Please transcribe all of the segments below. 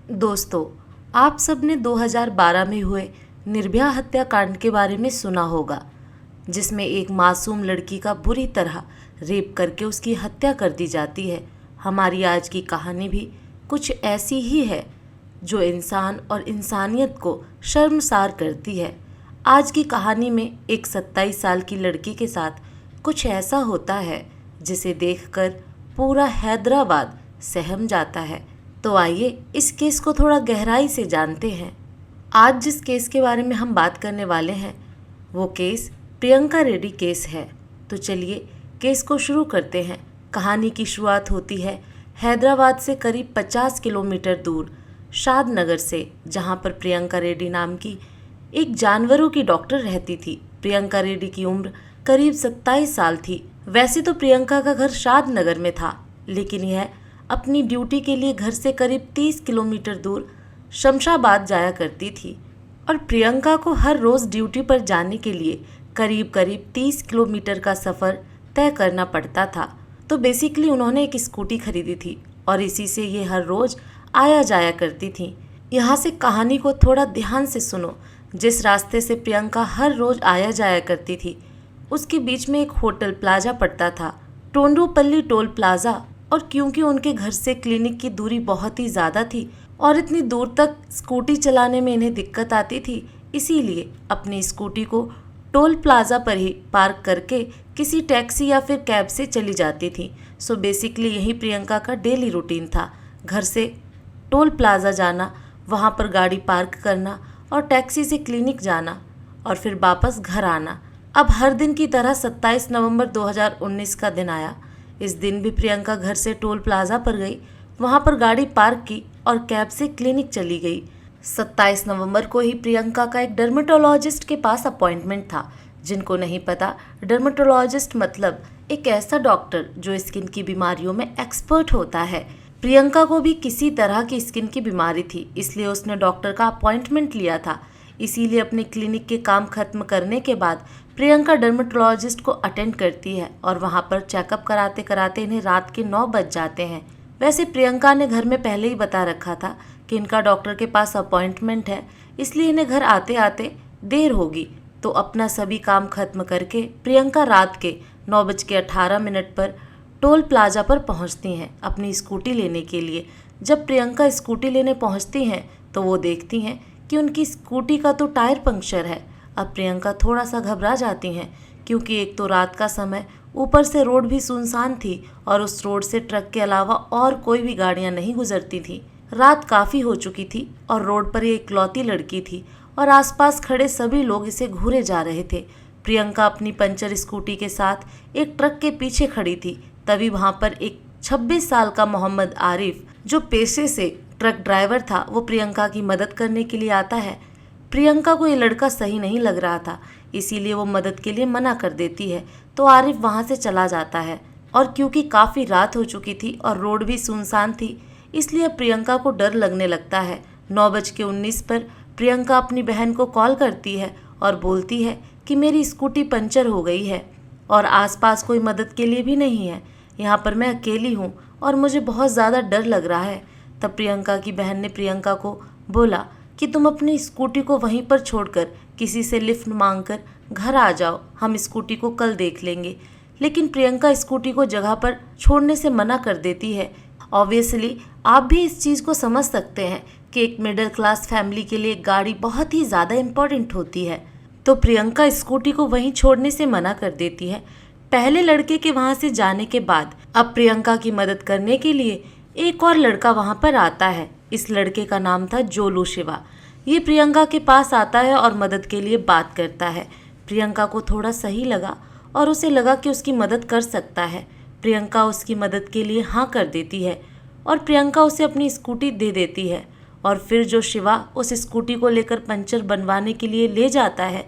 दोस्तों, आप सबने 2012 में हुए निर्भया हत्याकांड के बारे में सुना होगा, जिसमें एक मासूम लड़की का बुरी तरह रेप करके उसकी हत्या कर दी जाती है। हमारी आज की कहानी भी कुछ ऐसी ही है, जो इंसान और इंसानियत को शर्मसार करती है। आज की कहानी में एक 27 साल की लड़की के साथ कुछ ऐसा होता है जिसे देखकर पूरा हैदराबाद सहम जाता है। तो आइए इस केस को थोड़ा गहराई से जानते हैं। आज जिस केस के बारे में हम बात करने वाले हैं वो केस प्रियंका रेड्डी केस है। तो चलिए केस को शुरू करते हैं। कहानी की शुरुआत होती है हैदराबाद से करीब 50 किलोमीटर दूर शादनगर से, जहां पर प्रियंका रेड्डी नाम की एक जानवरों की डॉक्टर रहती थी। प्रियंका रेड्डी की उम्र करीब 27 साल थी। वैसे तो प्रियंका का घर शादनगर में था, लेकिन यह अपनी ड्यूटी के लिए घर से करीब 30 किलोमीटर दूर शमशाबाद जाया करती थी, और प्रियंका को हर रोज़ ड्यूटी पर जाने के लिए करीब करीब 30 किलोमीटर का सफ़र तय करना पड़ता था। तो बेसिकली उन्होंने एक स्कूटी खरीदी थी और इसी से ये हर रोज़ आया जाया करती थी। यहाँ से कहानी को थोड़ा ध्यान से सुनो। जिस रास्ते से प्रियंका हर रोज़ आया जाया करती थी उसके बीच में एक होटल प्लाजा पड़ता था, टोंडूपल्ली टोल प्लाजा। और क्योंकि उनके घर से क्लिनिक की दूरी बहुत ही ज़्यादा थी और इतनी दूर तक स्कूटी चलाने में इन्हें दिक्कत आती थी, इसीलिए अपनी स्कूटी को टोल प्लाजा पर ही पार्क करके किसी टैक्सी या फिर कैब से चली जाती थी। सो बेसिकली यही प्रियंका का डेली रूटीन था, घर से टोल प्लाजा जाना, वहाँ पर गाड़ी पार्क करना और टैक्सी से क्लिनिक जाना और फिर वापस घर आना। अब हर दिन की तरह 27 नवंबर 2019 का दिन आया। इस दिन भी प्रियंका घर से टोल प्लाजा पर गई, वहां पर गाड़ी पार्क की और कैब से क्लिनिक चली गई। 27 नवंबर को ही प्रियंका का एक डर्मेटोलॉजिस्ट के पास अपॉइंटमेंट था। जिनको नहीं पता, डर्मेटोलॉजिस्ट मतलब एक ऐसा डॉक्टर जो स्किन की बीमारियों में एक्सपर्ट होता है। प्रियंका को भी किसी तरह की स्किन की बीमारी थी, इसलिए उसने डॉक्टर का अपॉइंटमेंट लिया था। इसीलिए अपने क्लिनिक के काम खत्म करने के बाद प्रियंका डर्मेटोलॉजिस्ट को अटेंड करती है और वहां पर चेकअप कराते कराते इन्हें रात के 9 बज जाते हैं। वैसे प्रियंका ने घर में पहले ही बता रखा था कि इनका डॉक्टर के पास अपॉइंटमेंट है, इसलिए इन्हें घर आते आते देर होगी। तो अपना सभी काम खत्म करके प्रियंका रात के 9:18 पर टोल प्लाजा पर पहुंचती हैं अपनी स्कूटी लेने के लिए। जब प्रियंका स्कूटी लेने पहुंचती हैं तो वो देखती हैं कि उनकी स्कूटी का तो टायर पंक्चर है। अब प्रियंका थोड़ा सा घबरा जाती हैं, क्योंकि एक तो रात का समय, ऊपर से रोड भी सुनसान थी और उस रोड से ट्रक के अलावा और कोई भी गाड़ियां नहीं गुजरती थी। रात काफ़ी हो चुकी थी और रोड पर ये इकलौती लड़की थी और आसपास खड़े सभी लोग इसे घूरे जा रहे थे। प्रियंका अपनी पंचर स्कूटी के साथ एक ट्रक के पीछे खड़ी थी। तभी वहाँ पर एक 26 साल का मोहम्मद आरिफ, जो पेशे से ट्रक ड्राइवर था, वो प्रियंका की मदद करने के लिए आता है। प्रियंका को ये लड़का सही नहीं लग रहा था, इसीलिए वो मदद के लिए मना कर देती है। तो आरिफ वहाँ से चला जाता है और क्योंकि काफ़ी रात हो चुकी थी और रोड भी सुनसान थी, इसलिए प्रियंका को डर लगने लगता है। 9:19 पर प्रियंका अपनी बहन को कॉल करती है और बोलती है कि मेरी स्कूटी पंचर हो गई है और आसपास कोई मदद के लिए भी नहीं है। यहाँ पर मैं अकेली हूँ और मुझे बहुत ज़्यादा डर लग रहा है। तब प्रियंका की बहन ने प्रियंका को बोला कि तुम अपनी स्कूटी को वहीं पर छोड़कर किसी से लिफ्ट मांगकर घर आ जाओ, हम स्कूटी को कल देख लेंगे। लेकिन प्रियंका स्कूटी को जगह पर छोड़ने से मना कर देती है। ऑब्वियसली आप भी इस चीज़ को समझ सकते हैं कि एक मिडिल क्लास फैमिली के लिए गाड़ी बहुत ही ज़्यादा इम्पोर्टेंट होती है। तो प्रियंका स्कूटी को वहीं छोड़ने से मना कर देती है। पहले लड़के के वहाँ से जाने के बाद अब प्रियंका की मदद करने के लिए एक और लड़का वहाँ पर आता है। इस लड़के का नाम था जोलू शिवा। ये प्रियंका के पास आता है और मदद के लिए बात करता है। प्रियंका को थोड़ा सही लगा और उसे लगा कि उसकी मदद कर सकता है। प्रियंका उसकी मदद के लिए हाँ कर देती है और प्रियंका उसे अपनी स्कूटी दे देती है। और फिर जो शिवा उस स्कूटी को लेकर पंचर बनवाने के लिए ले जाता है,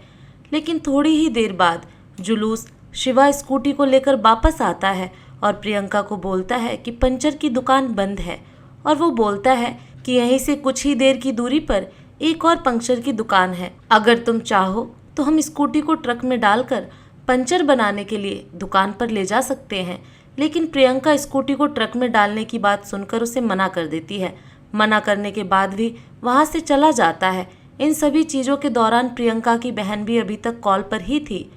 लेकिन थोड़ी ही देर बाद जुलूस शिवा स्कूटी को लेकर वापस आता है और प्रियंका को बोलता है कि पंचर की दुकान बंद है। और वो बोलता है कि यहीं से कुछ ही देर की दूरी पर एक और पंक्चर की दुकान है, अगर तुम चाहो तो हम स्कूटी को ट्रक में डालकर पंचर बनाने के लिए दुकान पर ले जा सकते हैं। लेकिन प्रियंका स्कूटी को ट्रक में डालने की बात सुनकर उसे मना कर देती है। मना करने के बाद भी वहाँ से चला जाता है। इन सभी चीज़ों के दौरान प्रियंका की बहन भी अभी तक कॉल पर ही थी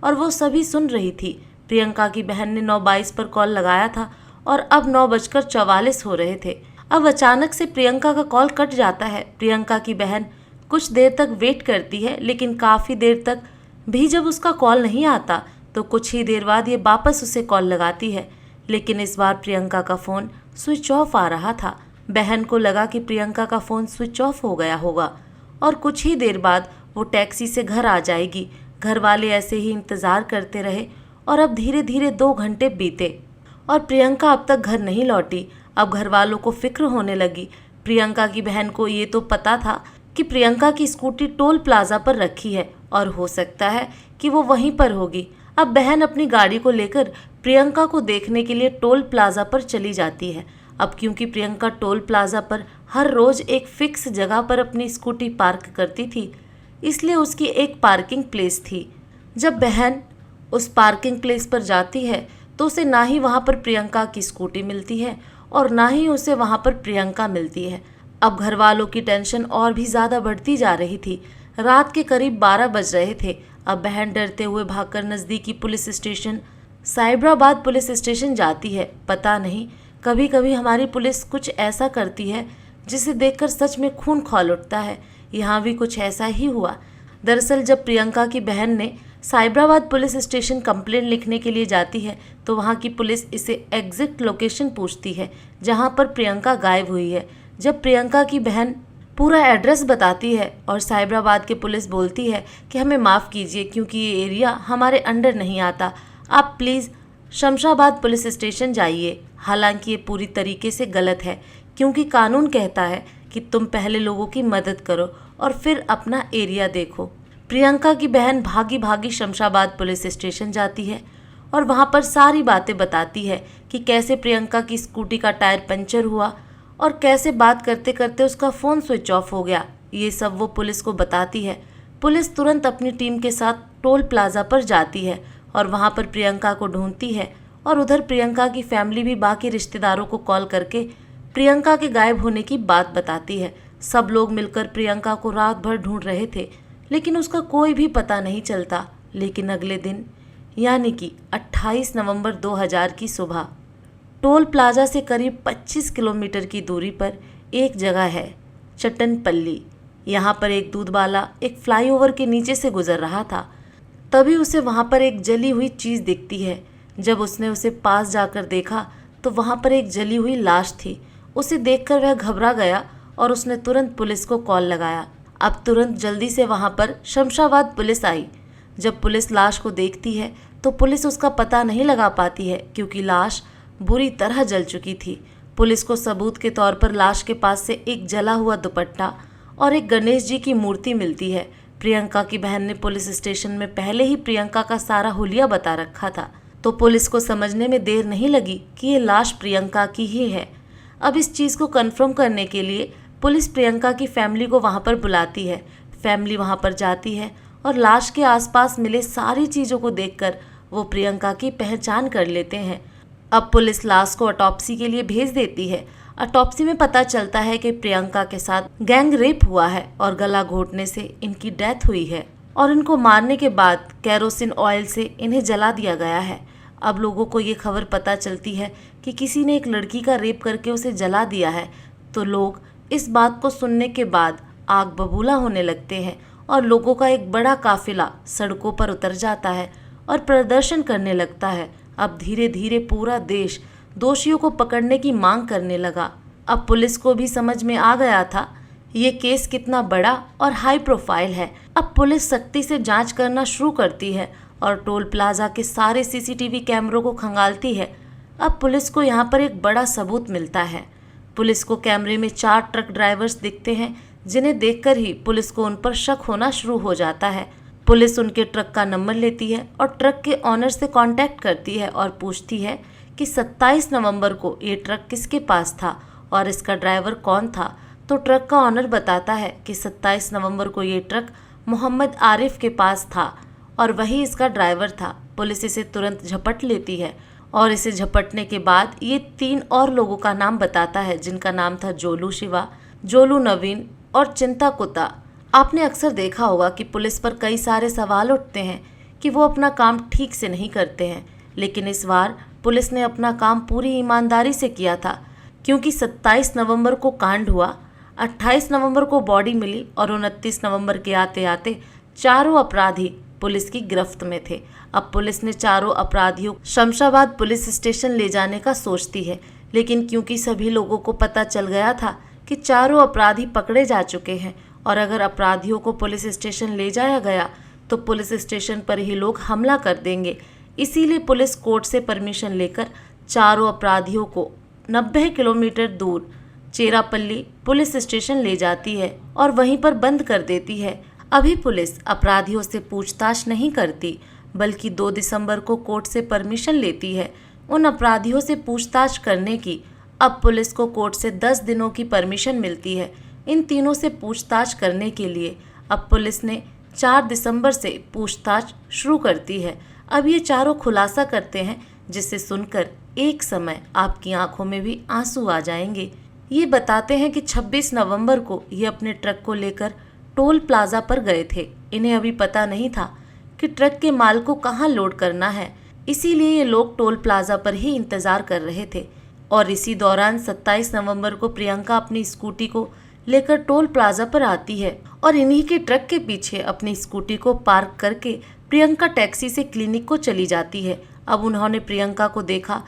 और वो सभी सुन रही थी। प्रियंका की बहन ने 9:22 पर कॉल लगाया था और अब 9:44 हो रहे थे। अब अचानक से प्रियंका का कॉल कट जाता है। प्रियंका की बहन कुछ देर तक वेट करती है, लेकिन काफ़ी देर तक भी जब उसका कॉल नहीं आता तो कुछ ही देर बाद ये वापस उसे कॉल लगाती है, लेकिन इस बार प्रियंका का फ़ोन स्विच ऑफ आ रहा था। बहन को लगा कि प्रियंका का फ़ोन स्विच ऑफ हो गया होगा और कुछ ही देर बाद वो टैक्सी से घर आ जाएगी। घर वाले ऐसे ही इंतज़ार करते रहे और अब धीरे धीरे 2 घंटे बीते और प्रियंका अब तक घर नहीं लौटी। अब घर वालों को फिक्र होने लगी। प्रियंका की बहन को ये तो पता था कि प्रियंका की स्कूटी टोल प्लाजा पर रखी है और हो सकता है कि वो वहीं पर होगी। अब बहन अपनी गाड़ी को लेकर प्रियंका को देखने के लिए टोल प्लाजा पर चली जाती है। अब क्योंकि प्रियंका टोल प्लाजा पर हर रोज़ एक फिक्स जगह पर अपनी स्कूटी पार्क करती थी, इसलिए उसकी एक पार्किंग प्लेस थी। जब बहन उस पार्किंग प्लेस पर जाती है तो उसे ना ही वहाँ पर प्रियंका की स्कूटी मिलती है और ना ही उसे वहाँ पर प्रियंका मिलती है। अब घर वालों की टेंशन और भी ज़्यादा बढ़ती जा रही थी। रात के करीब 12 बज रहे थे। अब बहन डरते हुए भागकर नज़दीकी police station Cyberabad police station जाती है। पता नहीं, कभी कभी हमारी पुलिस कुछ ऐसा करती है जिसे देखकर सच में खून खौल उठता है। यहाँ भी कुछ ऐसा ही हुआ। दरअसल जब प्रियंका की बहन ने साइबराबाद पुलिस स्टेशन कंप्लेंट लिखने के लिए जाती है तो वहाँ की पुलिस इसे एग्जैक्ट लोकेशन पूछती है जहाँ पर प्रियंका गायब हुई है। जब प्रियंका की बहन पूरा एड्रेस बताती है और साइबराबाद की पुलिस बोलती है कि हमें माफ़ कीजिए क्योंकि ये एरिया हमारे अंडर नहीं आता, आप प्लीज़ शमशाबाद पुलिस स्टेशन जाइए। हालांकि ये पूरी तरीके से गलत है क्योंकि कानून कहता है कि तुम पहले लोगों की मदद करो और फिर अपना एरिया देखो। प्रियंका की बहन भागी भागी शमशाबाद पुलिस स्टेशन जाती है और वहाँ पर सारी बातें बताती है कि कैसे प्रियंका की स्कूटी का टायर पंचर हुआ और कैसे बात करते करते उसका फ़ोन स्विच ऑफ हो गया। ये सब वो पुलिस को बताती है। पुलिस तुरंत अपनी टीम के साथ टोल प्लाजा पर जाती है और वहाँ पर प्रियंका को ढूंढती है और उधर प्रियंका की फैमिली भी बाकी रिश्तेदारों को कॉल करके प्रियंका के गायब होने की बात बताती है। सब लोग मिलकर प्रियंका को रात भर ढूंढ रहे थे, लेकिन उसका कोई भी पता नहीं चलता। लेकिन अगले दिन यानी कि 28 नवंबर 2000 की सुबह टोल प्लाजा से करीब 25 किलोमीटर की दूरी पर एक जगह है, चट्टनपल्ली। यहाँ पर एक दूध वाला एक फ्लाईओवर के नीचे से गुजर रहा था। तभी उसे वहाँ पर एक जली हुई चीज़ दिखती है। जब उसने उसे पास जाकर देखा तो वहाँ पर एक जली हुई लाश थी। उसे देखकर वह घबरा गया और उसने तुरंत पुलिस को कॉल लगाया। अब तुरंत जल्दी से वहाँ पर शमशाबाद पुलिस आई। जब पुलिस लाश को देखती है तो पुलिस उसका पता नहीं लगा पाती है क्योंकि लाश बुरी तरह जल चुकी थी। पुलिस को सबूत के तौर पर लाश के पास से एक जला हुआ दुपट्टा और एक गणेश जी की मूर्ति मिलती है। प्रियंका की बहन ने पुलिस स्टेशन में पहले ही प्रियंका का सारा हुलिया बता रखा था, तो पुलिस को समझने में देर नहीं लगी कि ये लाश प्रियंका की ही है। अब इस चीज़ को कंफर्म करने के लिए पुलिस प्रियंका की फैमिली को वहाँ पर बुलाती है। फैमिली वहाँ पर जाती है और लाश के आसपास मिले सारी चीज़ों को देखकर वो प्रियंका की पहचान कर लेते हैं। अब पुलिस लाश को ऑटोप्सी के लिए भेज देती है। ऑटोप्सी में पता चलता है कि प्रियंका के साथ गैंग रेप हुआ है और गला घोटने से इनकी डेथ हुई है और इनको मारने के बाद केरोसिन ऑयल से इन्हें जला दिया गया है। अब लोगों को ये खबर पता चलती है कि किसी ने एक लड़की का रेप करके उसे जला दिया है, तो लोग इस बात को सुनने के बाद आग बबूला होने लगते हैं और लोगों का एक बड़ा काफिला सड़कों पर उतर जाता है और प्रदर्शन करने लगता है। अब धीरे धीरे पूरा देश दोषियों को पकड़ने की मांग करने लगा। अब पुलिस को भी समझ में आ गया था ये केस कितना बड़ा और हाई प्रोफाइल है। अब पुलिस सख्ती से जांच करना शुरू करती है और टोल प्लाजा के सारे सीसीटीवी कैमरों को खंगालती है। अब पुलिस को यहाँ पर एक बड़ा सबूत मिलता है। पुलिस को कैमरे में 4 ट्रक ड्राइवर्स दिखते हैं जिन्हें देखकर ही पुलिस को उन पर शक होना शुरू हो जाता है। पुलिस उनके ट्रक का नंबर लेती है और ट्रक के ऑनर से कांटेक्ट करती है और पूछती है कि 27 नवंबर को ये ट्रक किसके पास था और इसका ड्राइवर कौन था। तो ट्रक का ऑनर बताता है कि 27 नवंबर को ये ट्रक मोहम्मद आरिफ के पास था और वही इसका ड्राइवर था। पुलिस इसे तुरंत झपट लेती है और इसे झपटने के बाद ये 3 और लोगों का नाम बताता है, जिनका नाम था जोलू शिवा, जोलू नवीन और चिंताकुता। आपने अक्सर देखा होगा कि पुलिस पर कई सारे सवाल उठते हैं कि वो अपना काम ठीक से नहीं करते हैं, लेकिन इस बार पुलिस ने अपना काम पूरी ईमानदारी से किया था, क्योंकि 27 नवंबर को कांड हुआ, 28 नवंबर को बॉडी मिली और 29 नवंबर के आते आते चारों अपराधी पुलिस की गिरफ्त में थे। अब पुलिस ने चारों अपराधियों शमशाबाद पुलिस स्टेशन ले जाने का सोचती है, लेकिन क्योंकि सभी लोगों को पता चल गया था कि चारों अपराधी पकड़े जा चुके हैं और अगर अपराधियों को पुलिस स्टेशन ले जाया गया तो पुलिस स्टेशन पर ही लोग हमला कर देंगे, इसीलिए पुलिस कोर्ट से परमिशन लेकर चारों अपराधियों को 90 किलोमीटर दूर चेरापल्ली पुलिस स्टेशन ले जाती है और वहीं पर बंद कर देती है। अभी पुलिस अपराधियों से पूछताछ नहीं करती, बल्कि 2 दिसंबर को कोर्ट से परमिशन लेती है उन अपराधियों से पूछताछ करने की। अब पुलिस को कोर्ट से 10 दिनों की परमिशन मिलती है इन तीनों से पूछताछ करने के लिए। अब पुलिस ने 4 दिसंबर से पूछताछ शुरू करती है। अब ये चारों खुलासा करते हैं, जिसे सुनकर एक समय आपकी आंखों में भी आंसू आ जाएंगे। ये बताते हैं कि 26 नवंबर को ये अपने ट्रक को लेकर टोल प्लाजा पर गए थे। इन्हें अभी पता नहीं था कि ट्रक के माल को कहाँ लोड करना है, इसीलिए ये लोग टोल प्लाजा पर ही इंतज़ार कर रहे थे। और इसी दौरान 27 नवंबर को प्रियंका अपनी स्कूटी को लेकर टोल प्लाजा पर आती है और इन्हीं के ट्रक के पीछे अपनी स्कूटी को पार्क करके प्रियंका टैक्सी से क्लिनिक को चली जाती है। अब उन्होंने प्रियंका को देखा,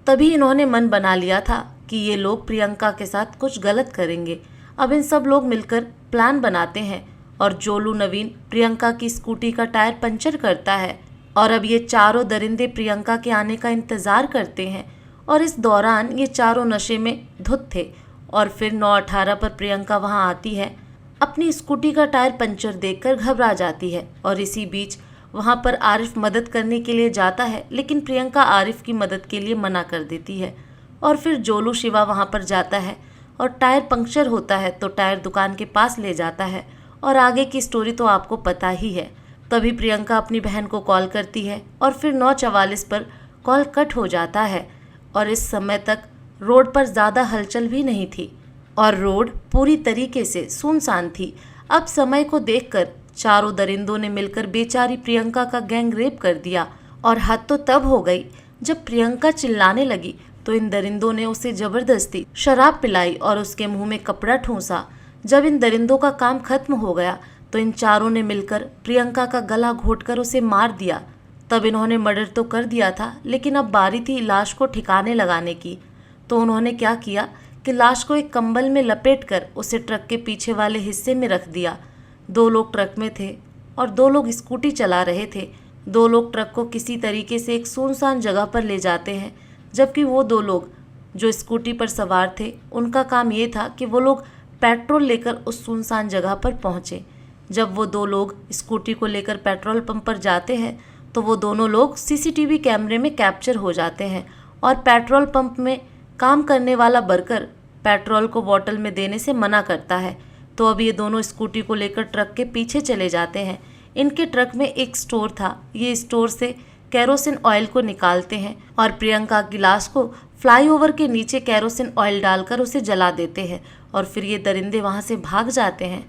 तभी इन्होंने मन बना लिया था कि ये लोग प्रियंका के साथ कुछ गलत करेंगे। अब इन सब लोग मिलकर प्लान बनाते हैं और जोलू नवीन प्रियंका की स्कूटी का टायर पंचर करता है और अब ये चारों दरिंदे प्रियंका के आने का इंतज़ार करते हैं। और इस दौरान ये चारों नशे में धुत थे और फिर 9/18 पर प्रियंका वहां आती है। अपनी स्कूटी का टायर पंचर देखकर घबरा जाती है और इसी बीच वहां पर आरिफ मदद करने के लिए जाता है, लेकिन प्रियंका आरिफ की मदद के लिए मना कर देती है। और फिर जोलू शिवा वहां पर जाता है और टायर पंक्चर होता है तो टायर दुकान के पास ले जाता है और आगे की स्टोरी तो आपको पता ही है। तभी प्रियंका अपनी बहन को कॉल करती है और फिर 9:44 पर कॉल कट हो जाता है और इस समय तक रोड पर ज़्यादा हलचल भी नहीं थी और रोड पूरी तरीके से सुनसान थी। अब समय को देखकर चारों दरिंदों ने मिलकर बेचारी प्रियंका का गैंग रेप कर दिया और हद तो तब हो गई जब प्रियंका चिल्लाने लगी तो इन दरिंदों ने उसे जबरदस्ती शराब पिलाई और उसके मुंह में कपड़ा ठूंसा। जब इन दरिंदों का काम खत्म हो गया तो इन चारों ने मिलकर प्रियंका का गला घोंटकर उसे मार दिया। तब इन्होंने मर्डर तो कर दिया था, लेकिन अब बारी थी लाश को ठिकाने लगाने की। तो उन्होंने क्या किया कि लाश को एक कंबल में लपेटकर उसे ट्रक के पीछे वाले हिस्से में रख दिया। 2 लोग ट्रक में थे और 2 लोग स्कूटी चला रहे थे। 2 लोग ट्रक को किसी तरीके से एक सुनसान जगह पर ले जाते हैं, जबकि वो 2 लोग जो स्कूटी पर सवार थे उनका काम ये था कि वो लोग पेट्रोल लेकर उस सुनसान जगह पर पहुँचे। जब वो 2 लोग स्कूटी को लेकर पेट्रोल पंप पर जाते हैं तो वो दोनों लोग सीसीटीवी कैमरे में कैप्चर हो जाते हैं और पेट्रोल पंप में काम करने वाला वर्कर पेट्रोल को बोतल में देने से मना करता है। तो अब ये दोनों स्कूटी को लेकर ट्रक के पीछे चले जाते हैं। इनके ट्रक में एक स्टोर था, ये स्टोर से केरोसिन ऑयल को निकालते हैं और प्रियंका की लाश को फ्लाईओवर के नीचे केरोसिन ऑयल डालकर उसे जला देते हैं और फिर ये दरिंदे वहाँ से भाग जाते हैं।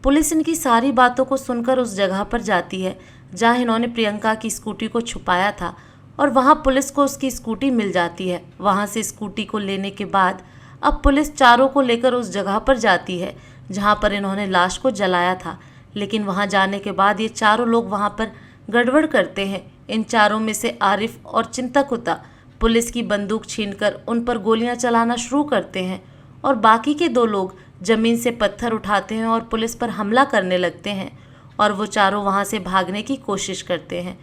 पुलिस इनकी सारी बातों को सुनकर उस जगह पर जाती है जहाँ इन्होंने प्रियंका की स्कूटी को छुपाया था और वहाँ पुलिस को उसकी स्कूटी मिल जाती है। वहाँ से स्कूटी को लेने के बाद अब पुलिस चारों को लेकर उस जगह पर जाती है जहाँ पर इन्होंने लाश को जलाया था। लेकिन वहाँ जाने के बाद ये चारों लोग वहाँ पर गड़बड़ करते हैं। इन चारों में से आरिफ और चिंताकुता पुलिस की बंदूक छीनकर उन पर गोलियां चलाना शुरू करते हैं और बाकी के 2 लोग ज़मीन से पत्थर उठाते हैं और पुलिस पर हमला करने लगते हैं और वो चारों वहाँ से भागने की कोशिश करते हैं।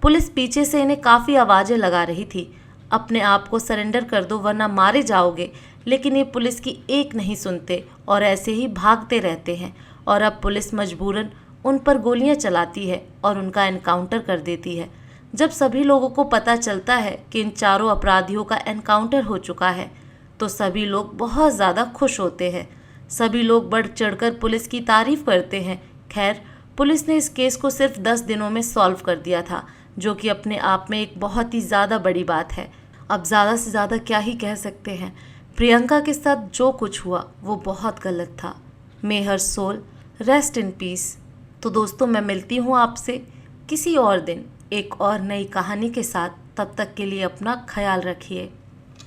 पुलिस पीछे से इन्हें काफ़ी आवाज़ें लगा रही थी, अपने आप को सरेंडर कर दो वरना मारे जाओगे, लेकिन ये पुलिस की एक नहीं सुनते और ऐसे ही भागते रहते हैं। और अब पुलिस मजबूरन उन पर गोलियां चलाती है और उनका एनकाउंटर कर देती है। जब सभी लोगों को पता चलता है कि इन चारों अपराधियों का एनकाउंटर हो चुका है तो सभी लोग बहुत ज़्यादा खुश होते हैं। सभी लोग बढ़ चढ़कर पुलिस की तारीफ करते हैं। खैर, पुलिस ने इस केस को सिर्फ 10 दिनों में सॉल्व कर दिया था, जो कि अपने आप में एक बहुत ही ज़्यादा बड़ी बात है। अब ज़्यादा से ज़्यादा क्या ही कह सकते हैं। प्रियंका के साथ जो कुछ हुआ वो बहुत गलत था। मे हर सोल रेस्ट इन पीस। तो दोस्तों, मैं मिलती हूँ आपसे किसी और दिन एक और नई कहानी के साथ। तब तक के लिए अपना ख्याल रखिए।